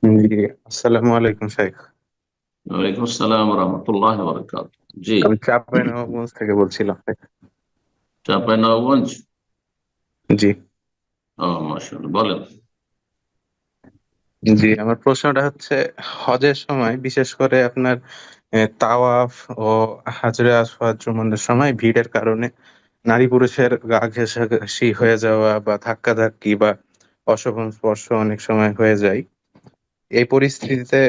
জি, আসসালামু আলাইকুম শাইখ। ওয়ালাইকুম আসসালাম রহমতুল্লাহ বরকাত। জি। আমি চাঁপাইনবাবগঞ্জ থেকে বলছিলাম শাইখ। চাঁপাইনবাবগঞ্জ। জি। ও মাশাআল্লাহ, বলেন। জি, আমার প্রশ্নটা হচ্ছে, হজের সময় বিশেষ করে আপনার তাওয়াফ ও হাজরে আসওয়াদ চুম্বনের সময় ভিড়ের কারণে নারী পুরুষের গা ঘেঁষাঘেঁষি হয়ে যাওয়া বা ধাক্কাধাক্কি বা অশোভন স্পর্শ অনেক সময় হয়ে যায়। এই পরিস্থিতিতে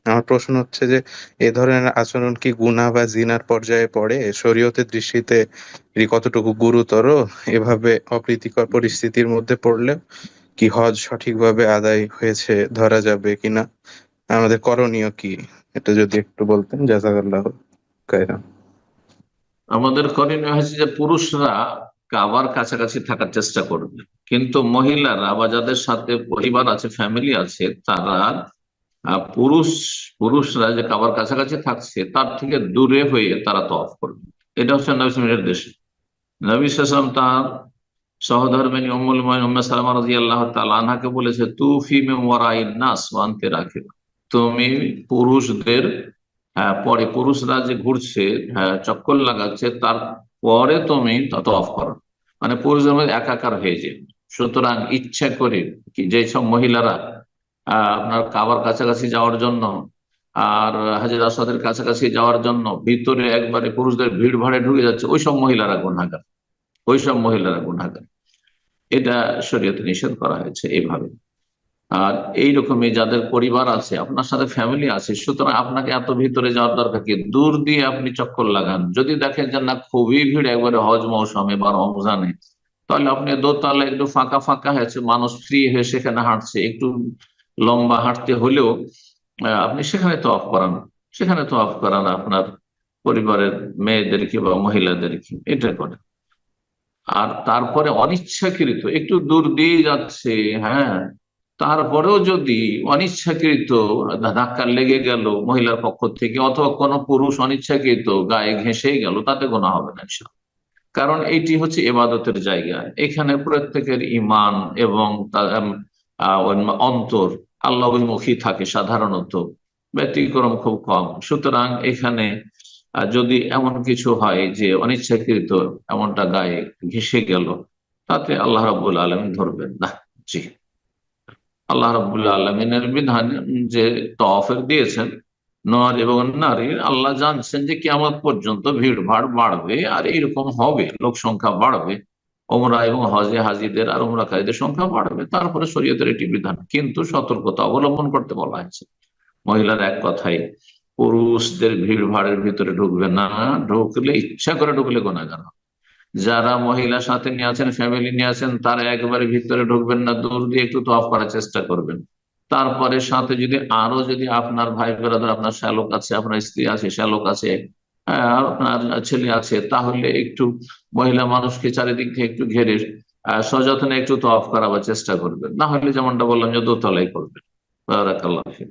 আমার প্রশ্ন হচ্ছে যে এ ধরনের আচরণ কি গুনাহ বা জিনার পর্যায়ে পড়ে? শরীয়তের দৃষ্টিতে কতটুকু গুরুতর? এভাবে অপ্রীতিকর পরিস্থিতির মধ্যে পড়লে কি হজ সঠিকভাবে আদায় হয়েছে ধরা যাবে কিনা? আমাদের করণীয় কি? এটা যদি একটু বলতেন, জাযাকাল্লাহ খাইরান। আমাদের করণীয় হয়েছে যে পুরুষরা কাবার কাছাকাছি থাকার চেষ্টা করবে, কিন্তু মহিলারা বা যাদের সাথে পরিবার আছে, ফ্যামিলি আছে, তারা পুরুষরা যে কাবার কাছাকাছি থাকছে তার থেকে দূরে হয়ে তারা তওয়াফ করবে। এটা হচ্ছে নবী সাল্লাল্লাহু আলাইহি ওয়াসাল্লামের নির্দেশ। নবী সাল্লাল্লাহু আলাইহি ওয়াসাল্লাম তার সহধর্মিণী উম্মুল মুমিনিন উম্মে সালামা রাদিয়াল্লাহু তাআলা আনহাকে বলেছে, তুফি মিন ওয়ারাইন নাস ওয়া আনতি রাকিব। তুমি পুরুষদের, পরে পুরুষরা যে ঘুরছে, চক্কর লাগাচ্ছে, তারপরে তুমি তওয়াফ করো। মানে পুরুষদের মধ্যে একাকার হয়ে যায়। সুতরাং ইচ্ছা করে কি যেসব মহিলারা আপনার কাবার কাছাকাছি যাওয়ার জন্য আর হাজর আসওয়াদের কাছাকাছি যাওয়ার জন্য ভিতরে একবারে পুরুষদের ভিড় ভাড়ে ঢুকে যাচ্ছে, ওইসব মহিলারা গুনাহগার। ওইসব মহিলারা গুনাহগার। এটা শরীয়তে নিষেধ করা হয়েছে এইভাবে। আর এইরকমই যাদের পরিবার আছে, আপনার সাথে ফ্যামিলি আছে, সুতরাং আপনাকে এত ভিতরে যাওয়ার দরকার কি? দূর দিয়ে আপনি চক্কর লাগান। যদি দেখেন যে না, খুবই ভিড় একবারে হজ মৌসুমে বা রমজানে, তাহলে আপনি দোতলা একটু ফাঁকা ফাঁকা হয়েছে, মানুষ ফ্রি হয়ে সেখানে হাঁটছে, একটু লম্বা হাঁটতে হলেও আপনি সেখানে তো অফ করান। সেখানে তো অফ করান আপনার পরিবারের মেয়েদেরকে বা মহিলাদেরকে, এটা করে। আর তারপরে অনিচ্ছাকৃত একটু দূর দিয়ে যাচ্ছে, হ্যাঁ, তারপরেও যদি অনিচ্ছাকৃত ধাক্কা লেগে গেল মহিলার পক্ষ থেকে, অথবা কোনো পুরুষ অনিচ্ছাকৃত গায়ে ঘেঁষে গেল, তাতে গোনা হবে না ইনশাআল্লাহ। কারণ এইটি হচ্ছে ইবাদতের জায়গা। এখানে প্রত্যেকের ইমান এবং অন্তর আল্লাহ অভিমুখী থাকে সাধারণত, ব্যতিক্রম খুব কম। সুতরাং এখানে যদি এমন কিছু হয় যে অনিচ্ছাকৃত এমনটা গায়ে ঘেঁষে গেল, তাতে আল্লাহ রাব্বুল আলামিন ধরবেন না। জি। আল্লাহ রাব্বুল আলামিনের বিধান যে তওয়াফের দিয়েছেন, নর এবং নারীর, আল্লাহ জানছেন যে কিয়ামত পর্যন্ত ভিড় ভাড় বাড়বে, আর এইরকম হবে, লোক সংখ্যা বাড়বে। ওমরা এবং হজে হাজিদের আর ওমরাকারীদের সংখ্যা বাড়বে। তারপরে শরীয়তের একটি বিধান, কিন্তু সতর্কতা অবলম্বন করতে বলা হয়েছে। মহিলার এক কথাই পুরুষদের ভিড় ভাড়ের ভিতরে ঢুকবে না। ঢুকলে, ইচ্ছা করে ঢুকলে গুনাহগার হবে। যারা মহিলা সাথে নিয়ে আছেন, ফ্যামিলি নিয়ে আছেন, তারা একেবারে ভিতরে ঢুকবেন না, দূর দিয়ে একটু তওয়াফ করার চেষ্টা করবেন। তারপরে সাথে যদি আপনার ভাই বেরাদার, আপনার শ্যালক আছে, আপনার স্ত্রী আছে, শ্যালক আছে, আপনার ছেলে আছে, তাহলে একটু মহিলা মানুষকে চারিদিক থেকে একটু ঘেরে সযত্নে একটু তওয়াফ করাবার চেষ্টা করবেন। না হলে যেমনটা বললাম যে দোতলাই করবেন। বারাকাল্লাহ ফিক।